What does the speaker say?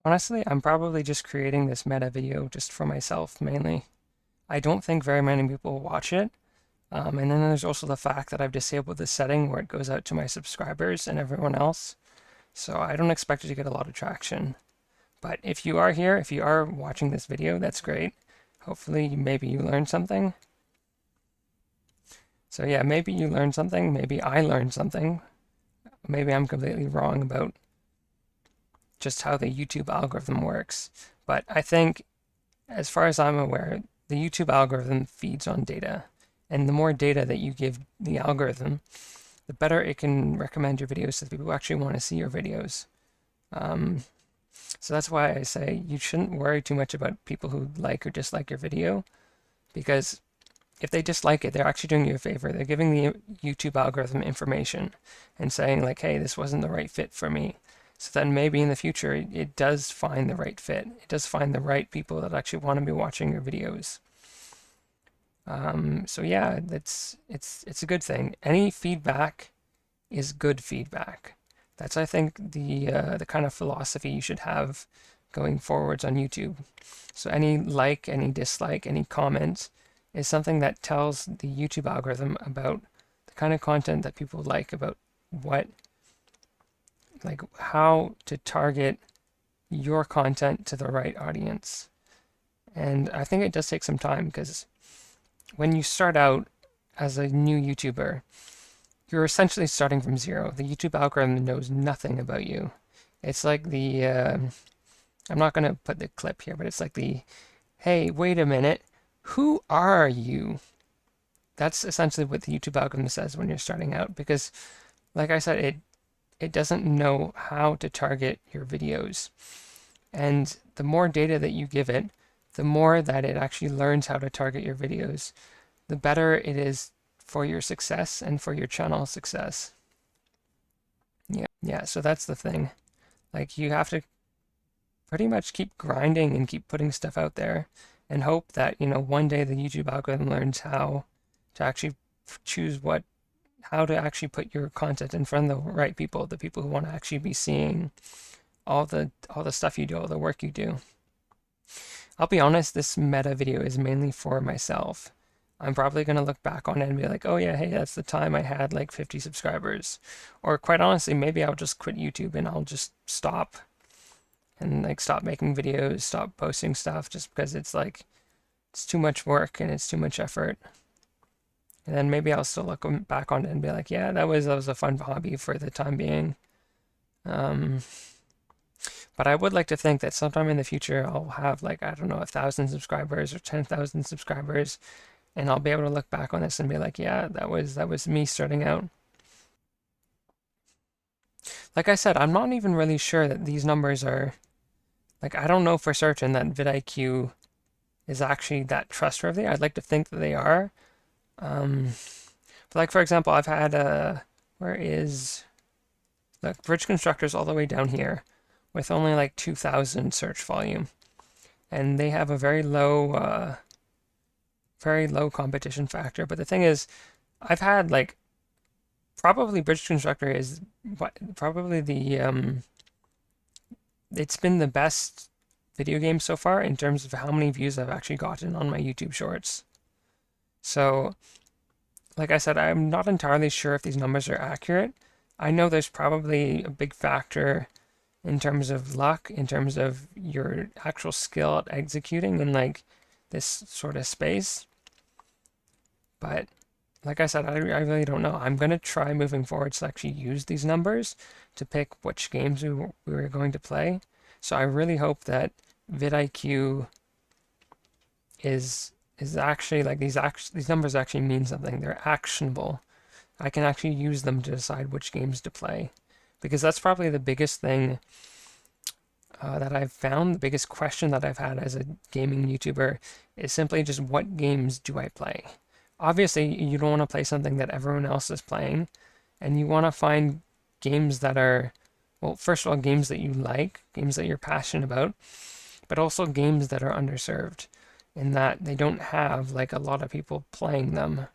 Honestly, I'm probably just creating this meta video just for myself mainly. I don't think very many people watch it. And then there's also the fact that I've disabled the setting where it goes out to my subscribers and everyone else. So I don't expect it to get a lot of traction. But if you are here, if you are watching this video, that's great. Hopefully, maybe you learned something. So yeah, maybe you learned something. Maybe I learned something. Maybe I'm completely wrong about just how the YouTube algorithm works. But I think, as far as I'm aware, the YouTube algorithm feeds on data. And the more data that you give the algorithm, the better it can recommend your videos to the people who actually want to see your videos. Um, so that's why I say you shouldn't worry too much about people who like or dislike your video, because if they dislike it, they're actually doing you a favor. They're giving the YouTube algorithm information and saying like, hey, this wasn't the right fit for me. So then maybe in the future, it does find the right fit. It does find the right people that actually want to be watching your videos. So yeah, it's a good thing. Any feedback is good feedback. That's, I think, the kind of philosophy you should have going forwards on YouTube. So any like, any dislike, any comment is something that tells the YouTube algorithm about the kind of content that people like, about how to target your content to the right audience. And I think it does take some time, because when you start out as a new YouTuber, you're essentially starting from zero. The YouTube algorithm knows nothing about you. It's like I'm not going to put the clip here, but it's like hey, wait a minute, who are you? That's essentially what the YouTube algorithm says when you're starting out, because, like I said, it doesn't know how to target your videos. And the more data that you give it, the more that it actually learns how to target your videos, the better it is for your success and for your channel success. Yeah, so that's the thing. Like, you have to pretty much keep grinding and keep putting stuff out there and hope that, one day the YouTube algorithm learns how to actually choose how to actually put your content in front of the right people, the people who want to actually be seeing all the stuff you do, all the work you do. I'll be honest, this meta video is mainly for myself. I'm probably going to look back on it and be like, oh yeah, hey, that's the time I had like 50 subscribers. Or quite honestly, maybe I'll just quit YouTube and I'll just stop and like stop making videos, stop posting stuff, just because it's like, it's too much work and it's too much effort. And then maybe I'll still look back on it and be like, yeah, that was a fun hobby for the time being. But I would like to think that sometime in the future I'll have like, I don't know, 1,000 subscribers or 10,000 subscribers, and I'll be able to look back on this and be like, yeah, that was me starting out. Like I said, I'm not even really sure that these numbers are, like, I don't know for certain that vidIQ is actually that trustworthy. I'd like to think that they are. But like, for example, I've had where is, look, Bridge Constructors all the way down here with only like 2,000 search volume. And they have a very low competition factor. But the thing is, I've had like, probably Bridge Constructor is probably it's been the best video game so far in terms of how many views I've actually gotten on my YouTube shorts. So, like I said, I'm not entirely sure if these numbers are accurate. I know there's probably a big factor in terms of luck, in terms of your actual skill at executing in like this sort of space. But like I said, I really don't know. I'm going to try moving forward to actually use these numbers to pick which games we were going to play. So I really hope that vidIQ is actually like these numbers actually mean something. They're actionable. I can actually use them to decide which games to play, because that's probably the biggest thing that I've found. The biggest question that I've had as a gaming YouTuber is simply just, what games do I play? Obviously, you don't want to play something that everyone else is playing, and you want to find games that are, well, first of all, games that you like, games that you're passionate about, but also games that are underserved in that they don't have like a lot of people playing them.